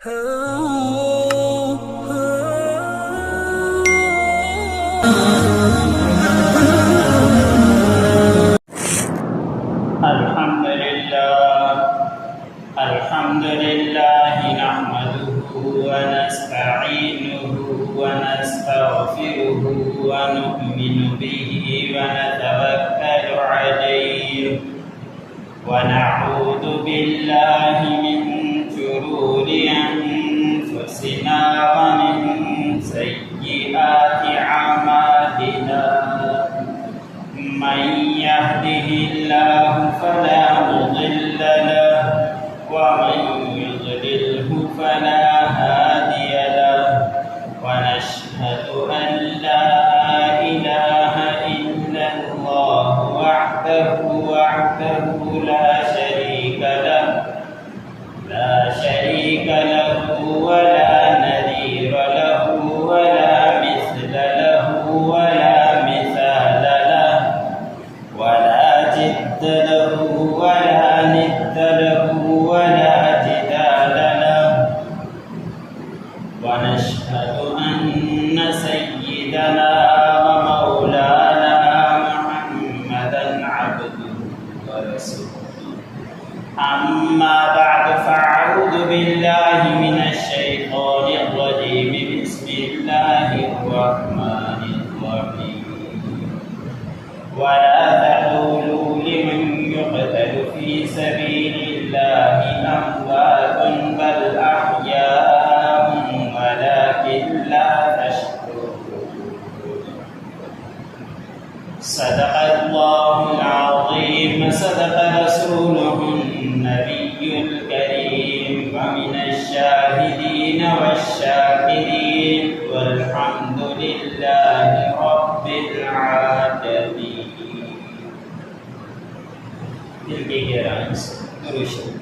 الحمد لله نحمده ونستعينه ونستغفره ونؤمن به ونتوكل عليه ونعوذ بالله من شرور أنفسنا ومن سيئات أعمالنا من يهده الله فلا مضل له ومن يضلله فلا هادي له ونشهد أن لا إله إلا الله وحده لا شريك له ولا نذير له ولا مثل له ولا مثال له ولا جد له ولا ند له ولا جدال له ونشهد أن سيدنا ومولانا محمدا عبده ورسوله أما بعد فأعوذ بالله من الشيطان الرجيم بسم الله الرحمن الرحيم ولا تقولوا لمن يقتل في سبيل الله أموات بل أحياء ولكن لا تشعرون صدق الله العظيم صدق رسوله النبي الكريم ومن الشاهدين والشاكرين والحمد لله رب العالمين. دل کی گہرائی سے درود شریف.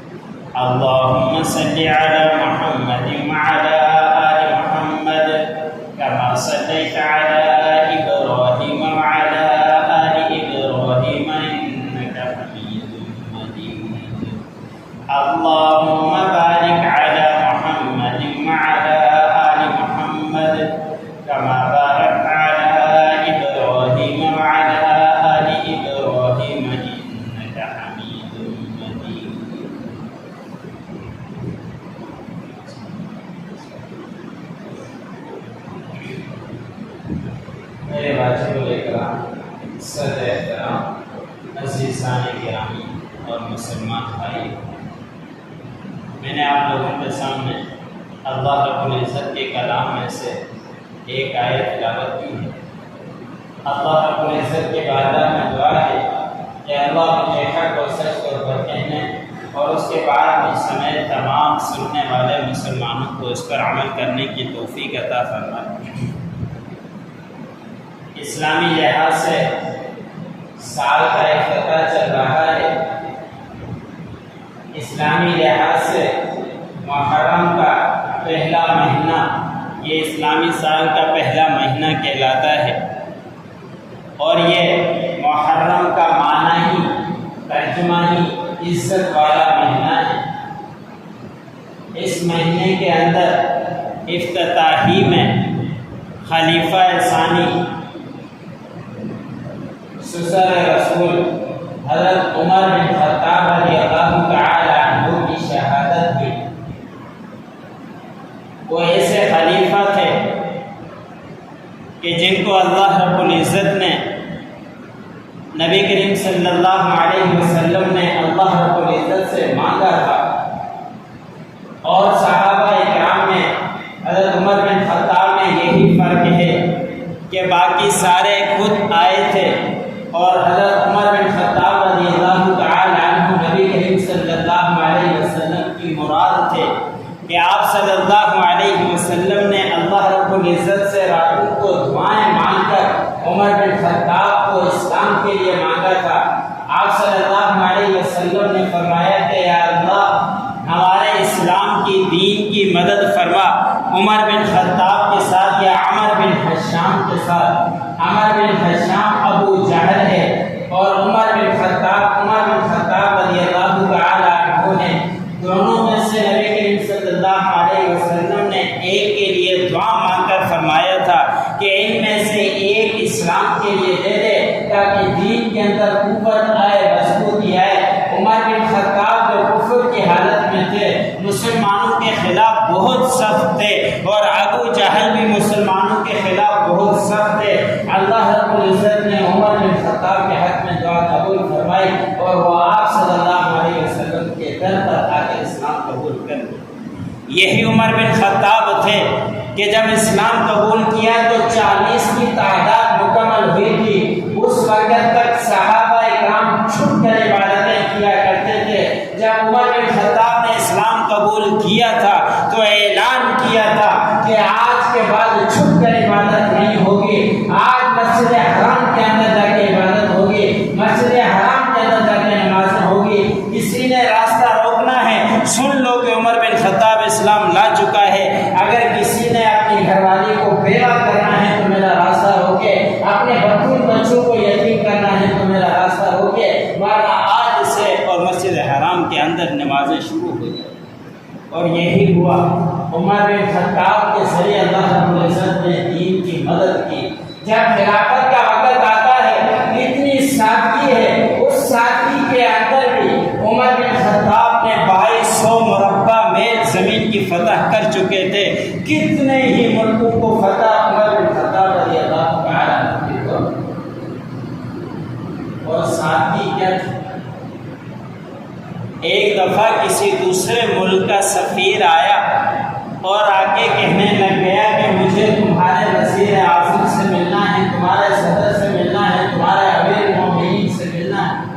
اللهم صل على محمد وعلى آل محمد كما صليت على إبراهيم وعلى آل إبراهيم إنك حميد مجيد. اللهم بارك على محمد وعلى آل محمد كما باركت على إبراهيم وعلى آل إبراهيم إنك حميد مجيد. میرے واجب الکرام، صدر احترام، عزیزان گرامی اور مسلمان بھائی، میں نے آپ لوگوں کے سامنے اللہ رب العزت کے کلام میں سے ایک آیت تلاوت کی ہے. اللہ رب العزت کے بارگاہ میں دعا ہے کہ اللہ مجھے حق و سچ طور پر کہنے اور اس کے بعد مجھ سمیت تمام سننے والے مسلمانوں کو اس پر عمل کرنے کی توفیق عطا فرمائے. اسلامی لحاظ سے سال کا افتتاح چل رہا ہے. اسلامی لحاظ سے محرم کا پہلا مہینہ یہ اسلامی سال کا پہلا مہینہ کہلاتا ہے، اور یہ محرم کا معنی ہی ترجمہ ہی عزت والا مہینہ ہے. اس مہینے کے اندر افتتاحی میں خلیفہ ثانی سسر رسول حضرت عمر بن خطاب رضی اللہ تعالی عنہ کی شہادت ہوئی. وہ ایسے خلیفہ تھے کہ جن کو اللہ رب العزت نے نبی کریم صلی اللہ علیہ وسلم نے اللہ رب العزت سے مانگا تھا، اور صحابہ اکرام میں حضرت عمر بن خطاب میں یہی فرق ہے کہ باقی سارے خود آئے تھے، اور حضرت عمر بن خطاب رضی اللہ تعالی عنہ نبی کریم صلی اللہ علیہ وسلم کی مراد تھے کہ آپ صلی اللہ علیہ وسلم نے اللہ رب العزت سے راتوں کو دعائیں مانگ کر عمر بن خطاب کو اسلام کے لیے مانگا تھا. آپ صلی اللہ علیہ وسلم نے فرمایا کہ یا اللہ ہمارے اسلام کی دین کی مدد فرما. عمر بن خطاب کے ساتھ یا عمر بن حشام کے ساتھ. عمر بن حشام ابو جہل ہے، اور عمر بن خطاب رضی اللہ تعالی عنہ نے دونوں میں سے نبی کریم صلی اللہ علیہ ایک کے لیے دعا مانگ کر فرمایا تھا کہ ان میں سے ایک اسلام کے لیے دے دے تاکہ دین کے اندر قوت آئے، مضبوطی آئے۔ عمر بن خطاب جو کفر کی حالت میں تھے، مسلمانوں کے خلاف بہت سخت تھے، اور ابو جہل بھی مسلمانوں کے خلاف بہت سخت تھے۔ اللہ رب العزت نے عمر بن خطاب کے حق میں دعا قبول فرمائی، اور وہ آپ صلی اللہ علیہ وسلم کے در پر آ کر اسلام قبول کر لیا۔ یہی عمر بن خطاب تھے کہ جب اسلام قبول کیا تو 40 کی تعداد مکمل ہوئی تھی۔ اس وقت تک صحابہ اکرام چھپ کر عبادتیں کیا کرتے تھے۔ جب عمر بن خطاب نے اسلام قبول کیا تھا تو اعلان کیا تھا کہ آج کے بعد چھپ کر عبادت نہیں ہوگی، آج مسجد حرام کے اندر جا کے عبادت ہوگی، مسجد حرام کے اندر جا کے نمازیں ہوگی۔ کسی نے راستہ روکنا ہے، سن لو کہ عمر بن خطاب اسلام لا چکا ہے۔ اگر کسی نے اپنی گھر والی کو بیوہ کرنا ہے تو میرا راستہ روکے، اپنے بچوں کو یتیم کرنا ہے تو میرا راستہ روکے، ورنہ آج سے اور مسجد حرام کے اندر نمازیں شروع ہو جائیں۔ اور یہی ہوا، عمر بن خطاب کے ذریعے اللہ رب العزت نے دین کی مدد کی۔ جب خلافت کا وقت آتا ہے، اتنی سادگی ہے، اس سادگی کے اندر بھی عمر بن خطاب نے 2200 مربع میل زمین کی فتح کر چکے تھے۔ کتنے ہی ملکوں کو فتح عمر بن خطاب رضی اللہ تعالیٰ عنہ کو، اور سادگی کیا تھی؟ ایک دفعہ کسی دوسرے ملک کا سفیر آیا اور آ کے کہنے لگ گیا کہ مجھے تمہارے وزیر اعظم سے ملنا ہے، تمہارے صدر سے ملنا ہے، تمہارے امیر المومنین سے ملنا ہے۔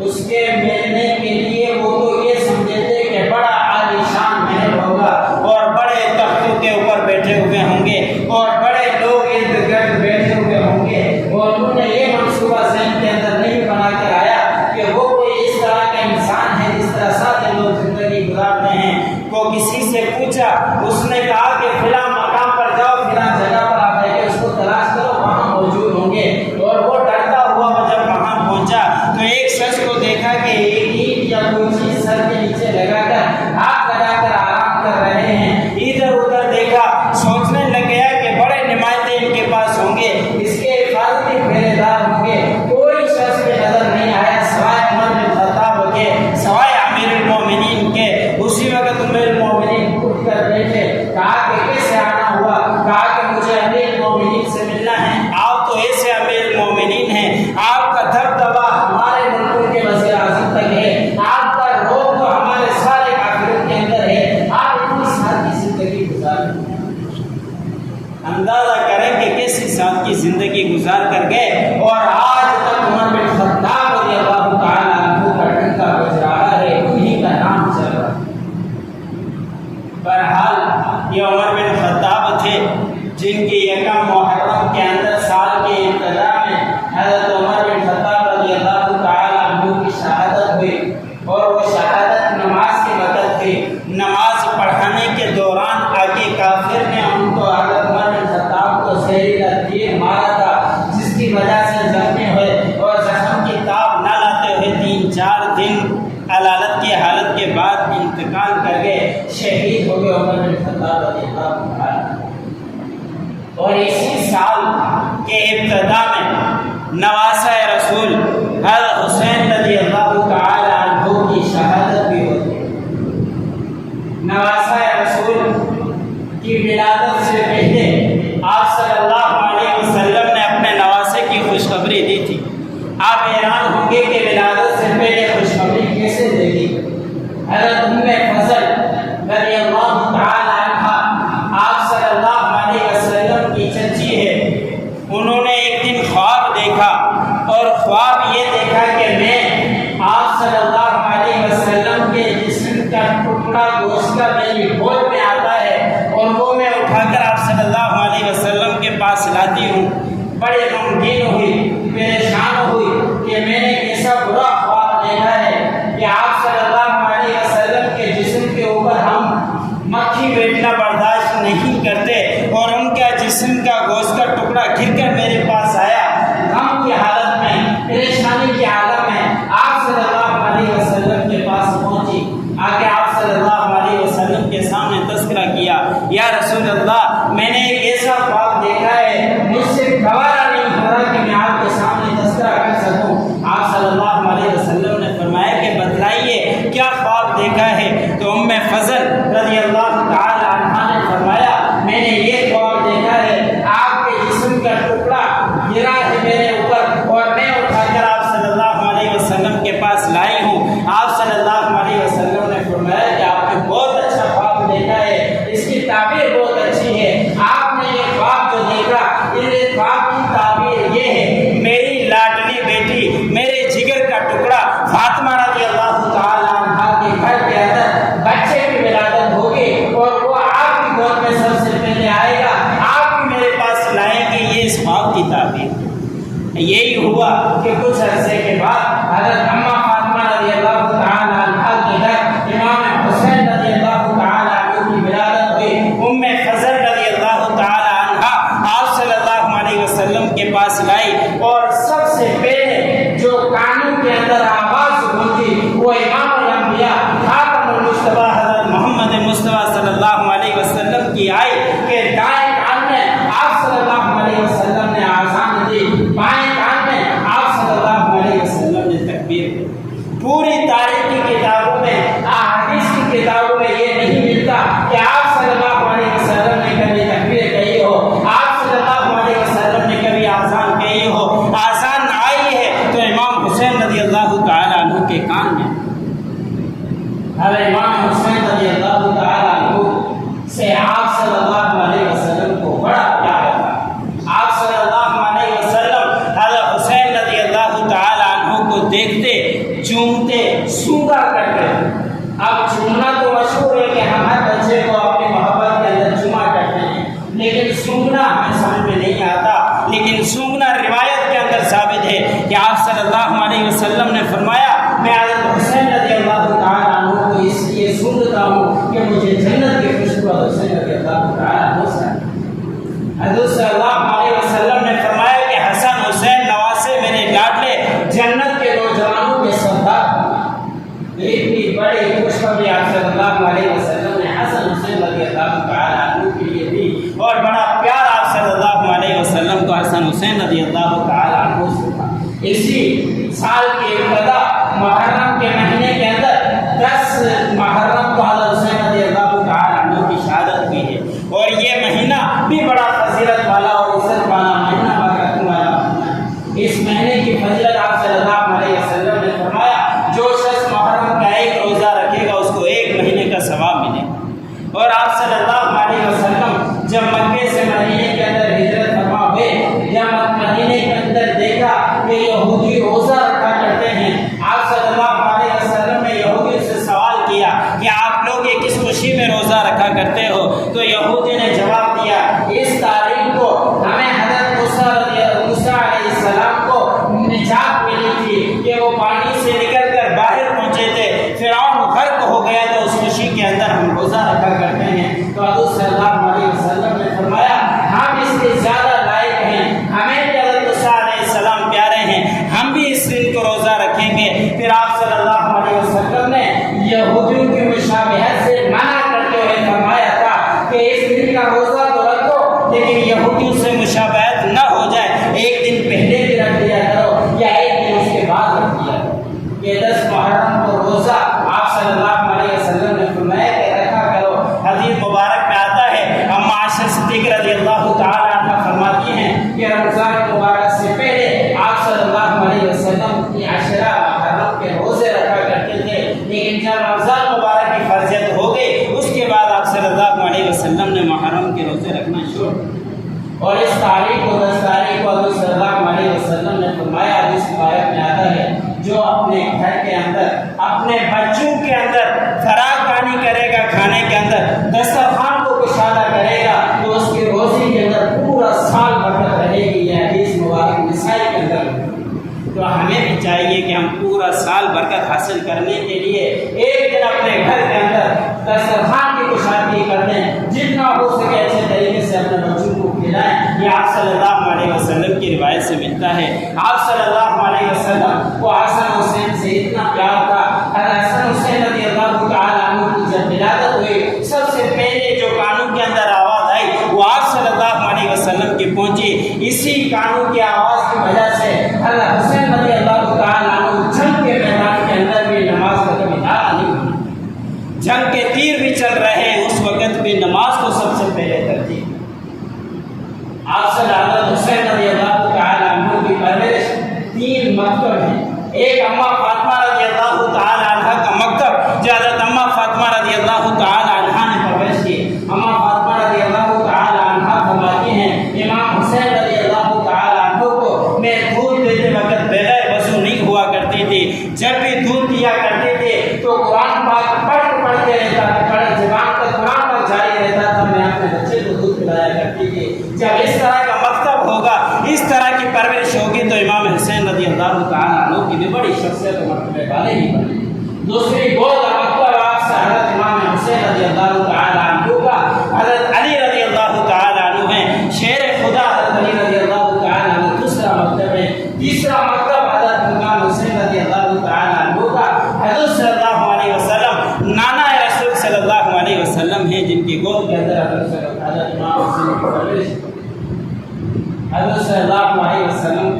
اس کے ملنے کے لیے وہ تو یہ سمجھے تھے کہ بڑا عالیشان محل ہوگا اور بڑے تختوں کے اوپر بیٹھے ہوئے ہوں گے اور بڑے لوگ ارد گرد بیٹھے ہوئے ہوں گے، اور انہوں نے یہ منصوبہ ذہن کے اندر نہیں بنا کر آیا کہ وہ کوئی اس طرح کا انسان ہے جس طرح سادے لوگ زندگی گزارتے ہیں۔ وہ کسی سے پوچھا، اس نے کہا کہ فلاں مقام پر جاؤ، فلاں جگہ پر آپ جا کے اس کو تلاش کرو، وہاں موجود ہوں گے۔ اور وہ ڈرتا ہوا جب وہاں پہنچا تو ایک شخص کو دیکھا کہ ایک اینٹ یا کوئی چیز سر کے نیچے لگا کر ہاتھ لگا کر آرام کر رہے ہیں۔ ادھر ادھر دیکھا، سوچنے لگ گیا کہ بڑے نمائندے ان کے پاس ہوں گے، اس کے حفاظتی پہرے دار ہوں گے۔ کوئی شخص کی نظر نہیں آیا سوائے عمر بن خطاب کے، سوائے امیر المومنین کے۔ اسی وقت امیر المومنین اٹھ کر بیٹھے، کہا کہ کیسے آنا ہوا؟ کہا کہ مجھے امیر المومنین سے ملنا ہے۔ آپ تو ایسے امیر المومنین ہیں، آپ کا دبدبا ہمارے ملک کے وزیر اعظم تک ہے، آپ کا روب تو ہمارے سارے کافروں کے اندر ہے، آپ اتنی سادگی زندگی گزار رہے ہیں۔ اندازہ کریں کہ کیسی سادگی زندگی گزار کر گئے، اور آج تک عمر بن خطاب رضی اللہ تعالیٰ عنہ کا ڈنکا بج رہا ہے، انہیں کا نام چل رہا ہے۔ بہرحال یہ عمر بن خطاب تھے جن کی یکم محرم کے اندر سال کے ابتدا میں حضرت عمر بن خطاب رضی اللہ تعالیٰ عنہ کی شہادت ہوئی، اور وہ شہادت نماز کے وقت تھی۔ نماز پڑھانے کے دوران آگے کافر نے ان کو حضرت عمر بن خطاب کو زہریلا تیر مارا تھا، جس کی وجہ سے زخمی ہوئے، اور زخم کی تاب نہ لاتے ہوئے 3-4 دن علالت کی حالت کے بعد انتقال کر گئے، شہید ہو گئے عمر بن خطاب رضی اللہ تعالیٰ۔ اور اسی سال کے ابتدا میں نواسہ رسول حضرت حسین رضی اللہ تعالیٰ عنہ کی شہادت بھی ہوتی ہے۔ نواسہ رسول کی ولادت سے پہلے آپ صلی اللہ علیہ وسلم نے اپنے نواسے کی خوشخبری دی تھی۔ آپ حیران ہوں گے کہ ولادت سے پہلے خوشخبری کیسے دے دی؟ حضرت ام فضل رضی اللہ تعالیٰ عنہ آپ صلی اللہ علیہ وسلم کی چچی ہے، انہوں نے ایک دن خواب دیکھا، اور خواب یہ دیکھا کہ میں آپ صلی اللہ علیہ وسلم کے جسم کا ٹکڑا گوشت کا میری گود میں آتا ہے، اور وہ میں اٹھا کر آپ صلی اللہ علیہ وسلم کے پاس لاتی ہوں۔ بڑے غمگین ہوئی، پریشان ہوئی کہ میں نے ایسا برا خواب دیکھا ہے کہ آپ صلی اللہ علیہ وسلم کے جسم کے اوپر ہم مکھی بیٹھنا برداشت نہیں کرتے، اور ان کا جسم کا گوشت کا ٹکڑا گر کر میرے پاس آیا۔ غم کی حالت میں، پریشانی کی حالت میں آپ صلی اللہ علیہ وسلم کے پاس پہنچی، آگے آپ صلی اللہ علیہ وسلم کے سامنے تذکرہ کیا، یا رسول اللہ میں نے ایک ایسا خواب دیکھا ہے مجھ سے گوارا نہیں ہو رہا کہ میں آپ کے سامنے تذکرہ کر سکوں۔ آپ صلی اللہ علیہ وسلم نے فرمایا کہ بتلائیے کیا خواب دیکھا ہے؟ تو ام فضل رضی اللہ تعالی عنہا نے فرمایا میں نے یہ خواب دیکھا ہے آپ کے جسم کا ٹکڑا گرا ہے میرے اوپر اور میں اٹھا کر آپ صلی اللہ علیہ وسلم کے پاس لائی ہوں۔ آپ صلی اللہ علیہ وسلم نے فرمایا کہ آپ نے بہت اچھا خواب دیکھا ہے، اس کی تعبیر بہت اچھی ہے۔ آپ نے یہ خواب جو دیکھا اس خواب کی تعبیر یہ ہے میری لاڈلی بیٹی میرے جگر کا ٹکڑا فاطمہ رضی اللہ تعالی عنہا کے گھر کے اندر بچے کی ولادت ہوگی اور وہ آپ کی گود میں سب سے پہلے آئے گا، آپ بھی میرے پاس لائیں گے۔ یہ اس خواب کی تعبیر۔ یہی ہوا کہ کچھ عرصے کے بعد حضرت اماں فاطمہ رضی اللہ تعالی عنہا کے گھر امام حسین رضی اللہ تعالی عنہ کی ولادت ہوئی۔ ام فضل رضی اللہ تعالی عنہا آپ صلی اللہ علیہ وسلم کے پاس لائی اور سب سے پہلے جو کانوں کے اندر آواز گونجی وہ امام الانبیاء خاتم المصطفیٰ حضرت محمد مصطفیٰ صلی اللہ علیہ وسلم کی آئی کہ دائیں کان میں آپ صلی اللہ علیہ وسلم نے آذان دی، بائیں کان میں آپ صلی اللہ علیہ وسلم نے تکبیر دی۔ پوری تاریخ کی کتابوں میں احادیث کی کتابوں میں یہ نہیں ملتا کہ آپ صلی اللہ علیہ وسلم نے کبھی تکبیر کہی ہو، آپ صلی اللہ علیہ وسلم نے کبھی آذان کہی ہو۔ آذان آئی ہے تو امام حسین رضی اللہ تعالی عنہ کے کان میں۔ اب امام حسین رضی اللہ تعالی عنہ سے آپ صلی اللہ علیہ وسلم کو بڑا پیار تھا۔ آپ صلی اللہ علیہ وسلم حضرت حسین رضی اللہ تعالی عنہ کو دیکھتے چومتے سونگا کرتے۔ اب چومنا تو مشہور ہے کہ ہم ہر بچے کو اپنی محبت کے اندر چوما کرتے ہیں، لیکن سونگنا ہمیں سمجھ میں نہیں آتا۔ لیکن سونگنا روایت کے اندر ثابت ہے کہ آپ صلی اللہ علیہ وسلم نے فرمایا میں حضرت حسین رضی اللہ تعالی عنہ کو اس لیے سونگتا ہوں کہ مجھے جنت کی خوشبو حسین رضی اللہ تعالی عنہ سے۔ حضرت صلی اللہ علیہ وسلم نے فرمایا کہ حسن حسین نواسے میرے لاڈلے جنت کے نوجوانوں کے سردار۔ اتنی بڑی خوشخبری آپ صلی اللہ علیہ وسلم نے حسن حسین رضی اللہ تعالی عنہ کے لیے دی اور بڑا پیار آپ صلی اللہ علیہ وسلم کو حسن حسین رضی اللہ تعالی عنہ سے تھا۔ اسی سال کی ابتدا محرم کے مہینے کے اندر 10 محرم کو حضرت حسین رضی اللہ تعالی عنہ کی شہادت ہوئی ہے اور یہ مہینہ بھی بڑا فضیلت والا اور عزت والا مہینہ، برکت والا مہینہ۔ اس مہینے کی فضیلت آپ صلی اللہ علیہ وسلم نے فرمایا جو شخص محرم کا ایک روزہ رکھے گا اس کو 1 مہینے کا ثواب ملے گا۔ اور آپ صلی اللہ علیہ وسلم جب مکے سے مدینے کے اندر ہجرت فرما ہوئے، جب مدینے کے اندر دیکھا کہ یہودی روزہ رکھا کرتے ہیں، آپ صلی اللہ علیہ وسلم نے یہودی سے سوال کیا کہ آپ لوگ یہ کس خوشی میں روزہ رکھا کرتے ہو؟ تو یہودی نے جواب دیا اس تاریخ کو ہمیں حضرت موسیٰ علیہ السلام کو نجات ملی تھی کہ وہ پانی سے نکل کر باہر پہنچے تھے، فرعون غرق ہو گیا تو اس خوشی کے اندر ہم روزہ رکھا کرتے ہیں۔ تو حضرت صلی اللہ علیہ وسلم نے فرمایا ہم اس کے زیادہ لائق ہیں، ہمیں بھی حضرت موسیٰ علیہ السلام پیارے ہیں، ہم بھی اس دن کو روزہ رکھیں گے۔ پھر آپ صلی اللہ علیہ وسلم نے یہودیوں کی مشابہت سے منع کرتے ہوئے فرمایا تھا کہ اس دن کا روزہ تو رکھو لیکن یہودیوں سے مشابہت نہ ہو جائے، ایک دن پہلے بھی رکھ دیا کرو یا ایک دن اس کے بعد رکھ دیا کرو۔ یہ 10 محرم کو روزہ آپ صلی اللہ علیہ وسلم نے فرمایا کہ رکھا کرو۔ حدیث مبارک میں آتا ہے اما عائشہ صدیقہ رضی اللہ تعالی عنہ فرماتی ہیں کہ رمضان مبارک سے پہلے آپ صلی اللہ علیہ وسلم کی عشرہ محرم کے روزے رکھا کرتے تھے، لیکن جب رمضان مبارک کی فرضیت ہو گئی اس کے بعد آپ صلی اللہ علیہ وسلم نے محرم کے روزے رکھنا شروع کیا۔ اور اس تاریخ کو 10 تاریخ کو حضرت صلی اللہ علیہ وسلم نے فرمایا، حدیث مبارک میں آتا ہے جو اپنے گھر کے اندر اپنے بچوں کے اندر فراغ کانی کرے گا، کھانے کے اندر دسترخوان کو کشادہ کرے گا تو اس کی روزی کے اندر پورا سال برکت رہے گی۔ یہ حدیث مبارک نسائی کے اندر۔ تو ہمیں بھی چاہیے کہ ہم پورا سال برکت حاصل کرنے کے لیے ایک دن اپنے گھر کے اندر دسترخوان کی کشادگی کر دیں، جتنا ہو سکے اچھے طریقے سے اپنے بچوں کو کھلائیں۔ یہ آپ صلی اللہ علیہ وسلم کی روایت سے ملتا ہے۔ آپ صلی اللہ علیہ وسلم کو حسن حسین سے اتنا پیار تھا، حسن حسین رضی اللہ تعالی عنہ کی جب ولادت ہوئی سب سے پہلے جو کانوں کے اندر کانوں کی آواز کی وجہ سے حضرت حسین رضی اللہ تعالیٰ عنہ جنگ کے میدان کے اندر بھی نماز کا کبھی نعرہ نہیں ہوئی. جنگ کے تیر بھی چل رہے ہیں، اس وقت بھی نماز کو سب سے پہلے ترجیح. آپ سے حضرت حسین رضی اللہ تعالیٰ عنہ کی پرورش 3 مکتب ہیں. ایک اماں فاطمہ رضی اللہ تعالیٰ عنہ کا مکتب جو حضرت اماں فاطمہ رضی اللہ تعالیٰ عنہ نے پرورش کی. اماں فاطمہ رضی اللہ تعالیٰ عنہ فرماتی ہیں امام حسین رضی اللہ تعالیٰ عنہ کو میں دودھ دیتے وقت بغیر وضو نہیں ہوا کرتی تھی. جب بھی دودھ دیا کرتے تھے تو قرآن پاک پڑھتے رہتا تھا، زبان کا قرآن پاک جاری رہتا تھا، میں اپنے بچے کو دودھ پلایا کرتی تھی. جب اس طرح کا مکتب ہوگا، اس طرح کی پرورش ہوگی تو امام حسین رضی اللہ تعالیٰ عنہ کی بھی بڑی شخصیت و مرتبے والے ہی بنے. دوسری گول کا مکتب آپ سے حضرت امام حسین رضی اللہ تعالیٰ عنہ کا حضرت علی رضی اللہ تعالیٰ عنہ ہے، شیر خدا حضرت علی رضی اللہ تعالیٰ عنہ دوسرا مکتب ہے. تیسرا مکتب حضرت امام حسین رضی اللہ تعالیٰ عنہ کا حضرت صلی اللہ علیہ وسلم نانا رسول صلی اللہ علیہ وسلم ہیں، جن کی گود کے اندر حضرت امام حسین کی پرورش حضرت صلی اللہ علیہ وسلم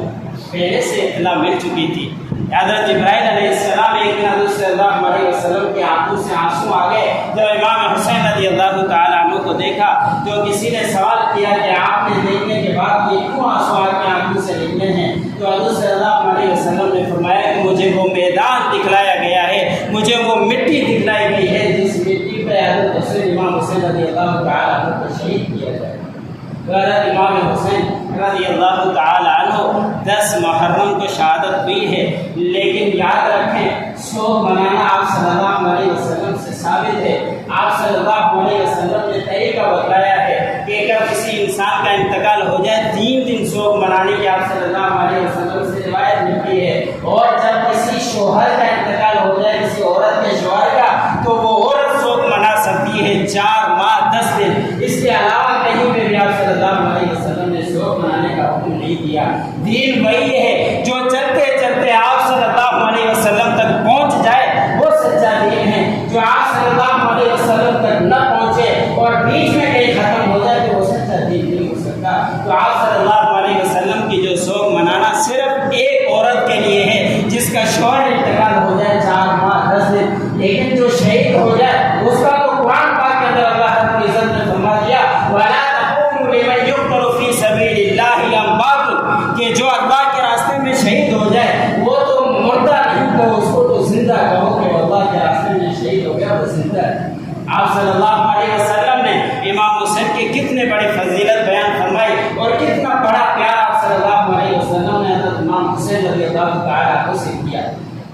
پہلے سے اطلاع مل چکی تھی. حضرت جبرائیل علیہ السلام ایک دن حضرت صلی اللہ علیہ وسلم کی آنکھوں سے آنسو آ گئے. جب امام حسین رضی اللہ تعالیٰ عنہ کو دیکھا تو کسی نے سوال کیا کہ آپ نے دیکھنے کے بعد یہ کیوں آنسو آپ کی آنکھوں سے نکلے ہیں؟ تو حضرت صلی اللہ علیہ وسلم نے فرمایا کہ مجھے وہ میدان دکھلایا گیا ہے، مجھے وہ مٹی دکھلائی گئی ہے جس مٹی پہ حضرت حسین امام حسین رضی اللہ تعالیٰ عنہ کو شہید کیا جائے. حضرت امام حسین رضی اللہ تعالیٰ عنہ 10 محرم کو شہادت ہوئی ہے، لیکن یاد رکھیں سوگ منانا آپ صلی اللہ علیہ وسلم سے ثابت ہے. آپ صلی اللہ علیہ وسلم نے طریقہ بتایا ہے کہ اگر کسی انسان کا انتقال ہو جائے 3 دن سوگ منانے کی آپ صلی اللہ علیہ وسلم سے روایت ملتی ہے. اور جب کسی شوہر کا انتقال ہو جائے کسی عورت کے شوہر کا تو وہ عورت سوگ منا سکتی ہے 4 ماہ 10 دن. اس کے علاوہ کہیں پہ بھی آپ صلی اللہ علیہ وسلم نے سوگ منانے کا حکم نہیں دیا. دین وہی ہے جو چلتے چلتے آپ صلی اللہ علیہ وسلم تک پہنچ جائے وہ سچا دین ہے. جو آپ صلی اللہ علیہ وسلم تک نہ پہنچے اور بیچ میں کہیں ختم ہو جائے تو وہ سچا دین نہیں ہو سکتا. تو آپ صلی اللہ علیہ وسلم کی جو سوگ منانا صرف ایک عورت کے لیے ہے جس کا شوہر انتقال ہو جائے 4 ماہ 10 دن، لیکن جو شہید ہو جائے اس کا تو قرآن پاک کے اندر اللہ رب العزت نے فرما دیا وَلَا تَقُومُوا لِمَن يُقْتَلُ فِي سَبِيلِ اللَّهِ أَمْوَاتٌ، کہ جو اللہ کے راستے میں شہید ہو جائے وہ تو مردہ نہیں کہو، اس کو تو زندہ کہو کہ اللہ کے راستے میں شہید ہو گیا وہ زندہ ہے. آپ صلی اللہ علیہ وسلم نے امام حسین کی کتنے بڑی فضیلت بیان فرمائی اور کتنا بڑا پیار آپ صلی اللہ علیہ وسلم نے حضرت امام حسین رضی اللہ تعالیٰ عنہ سے کیا.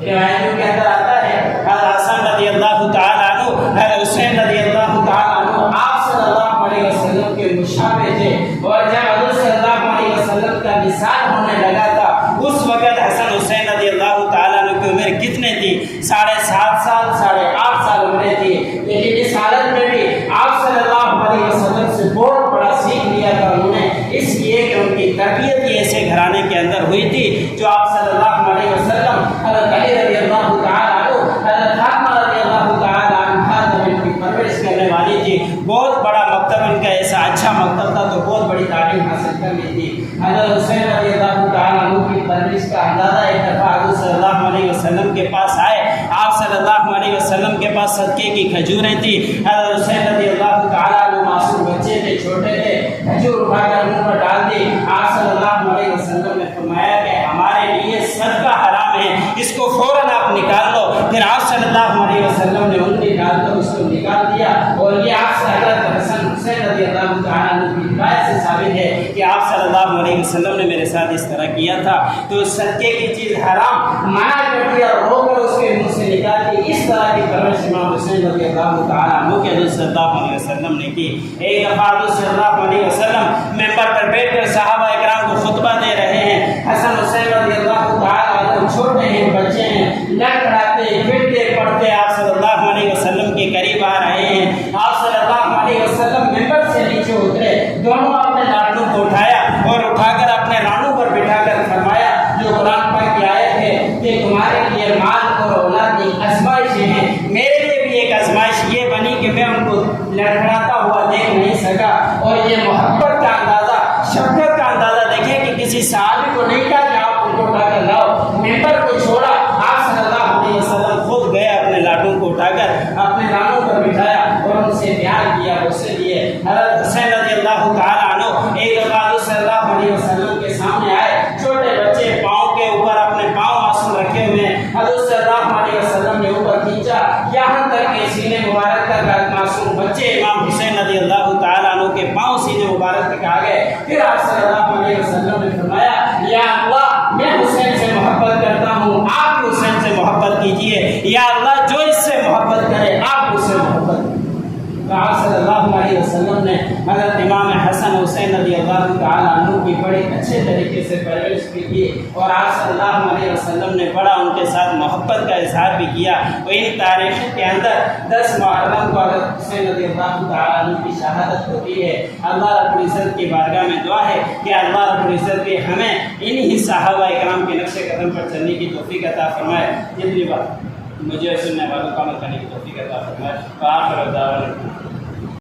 روایتوں کے اندر آتا ہے حضرت حسن رضی اللہ تعالیٰ عنہ حضرت حسین رضی اللہ تعالیٰ عنہ آپ صلی اللہ علیہ وسلم کے مشابہ تھے. اور جب حضرت صلی اللہ علیہ وسلم کا وصال ہونے لگا تھا اس وقت حسن حسین رضی اللہ تعالیٰ عنہ کی عمر کتنے تھی؟ 7.5 سال 8.5 سال عمریں تھی. لیکن اس حالت میں بھی آپ صلی اللہ علیہ وسلم سے بہت بڑا سیکھ لیا تھا انہوں نے، اس لیے کہ ان کی تربیت ہی ایسے گھرانے کے اندر ہوئی تھی جو آپ صلی اللہ علیہ وسلم حضرت علی رضی اللہ تعالیٰ عنہ حضرت فاطمہ رضی اللہ تعالیٰ عنہا جب ان کی پرورش کرنے والی تھی. بہت بڑا مکتب ان کا ایسا اچھا مکتب تھا تو بہت بڑی تعلیم حاصل کر لی تھی. حضرت حسین رضی اللہ تعالیٰ عنہ کی پرورش کا اندازہ ایک دفعہ حضرت صلی اللہ علیہ وسلم کے پاس آئے. آپ صلی اللہ علیہ وسلم کے پاس صدقے کی کھجوریں تھیں. حضرت حسین رضی اللہ تعالیٰ عنہ معصوم بچے تھے، چھوٹے تھے، کھجور اٹھا کر منہ پر ڈال دی. آپ صلی اللہ علیہ وسلم نے فرمایا کہ ہمارے لیے صدقہ حرام ہے، اس کو فوراً آپ نکال لو. پھر آپ صلی اللہ علیہ وسلم نے انگلی ڈال کر اس کو نکال دیا. اور یہ آپ سے حضرت حسن حسین رضی اللہ تعالیٰ عنہ کی روایت سے ثابت ہے کہ آپ صلی اللہ علیہ وسلم نے میرے ساتھ اس طرح کیا تھا. تو صدقے کی چیز حرام منع کر دیا، رو کر اس کے منہ سے نکال دی. اس طرح کی پرورش امام حسین رضی اللہ تعالیٰ عنہ کے حضرت صلی اللہ علیہ وسلم نے کی. ایک دفعہ حضرت صلی اللہ علیہ وسلم ممبر پر بیٹھ کر صحابہ اکرام کو خطبہ دے رہے ہیں. حسن حسین رضی اللہ تعالیٰ عنہ چھوٹے ہیں، بچے ہیں، لڑکھڑاتے پھرتے پڑھتے آپ صلی اللہ علیہ وسلم کے قریب آ رہے ہیں. آپ صلی اللہ علیہ وسلم ممبر سے نیچے اترے، دونوں اپنے لاڈلوں کو اٹھایا اور اٹھا کر اپنے رانوں پر بٹھا کر فرمایا جو قرآن پاک کی آیت ہے کہ تمہارے لیے مال اور اولاد ایک آزمائشیں ہیں، میرے لیے بھی ایک آزمائش یہ بنی کہ میں ان کو لڑکھڑاتا ہوا دیکھ نہیں سکا. اور یہ محبت کا اندازہ، شفقت کا اندازہ دیکھیں کہ کسی کسی صحابی کو نہیں کہا کہ آپ ان کو اٹھا کر لاؤ، ممبر کو چھوڑا، آپ صلی اللہ علیہ وسلم خود گئے اپنے لاڈوں کو اٹھا کر اپنے رانوں پر بٹھایا اور ان سے پیار کیا، اسے لیے حضرت حسین رضی اللہ تعالیٰ عنہ ایک دفعہ صلی اللہ علیہ وسلم کے سامنے آئے، چھوٹے بچے پاؤں کے اوپر اپنے پاؤں معصوم رکھے ہوئے ہیں، حضرت صلی اللہ علیہ وسلم نے اوپر کھینچا یہاں تک کہ سینے مبارک تک معصوم بچے امام حسین رضی اللہ تعالیٰ عنہ کے پاؤں سینے مبارک تک آ گئے۔ پھر آپ صلی اللہ علیہ وسلم نے فرمایا یا اللہ میں حسین سے محبت کرتا ہوں، آپ حسین سے محبت کیجئے، یا اللہ جو اس سے محبت کرے آپ اس سے محبت کریں۔ تو آپ صلی اللہ علیہ وسلم نے حضرت امام حسن حسین رضی اللہ تعالیٰ عنہ کی بڑے اچھے طریقے سے پرورش بھی کی اور آپ صلی اللہ علیہ وسلم نے بڑا ان کے ساتھ محبت کا اظہار بھی کیا۔ اور ان تاریخ کے اندر 10 محرم کو حضرت حسین رضی اللہ تعالیٰ عنہ کی شہادت ہوتی ہے۔ اللہ رب العزت کی بارگاہ میں دعا ہے کہ اللہ رب العزت بھی ہمیں انہی صحابہ اکرام کے نقش قدم پر چلنے کی توفیق عطا فرمائے۔ جتنی بات مجھے سننے والوں کا عمل کرنے کی توفیق عطا فرمائے۔ وآخر دعوانا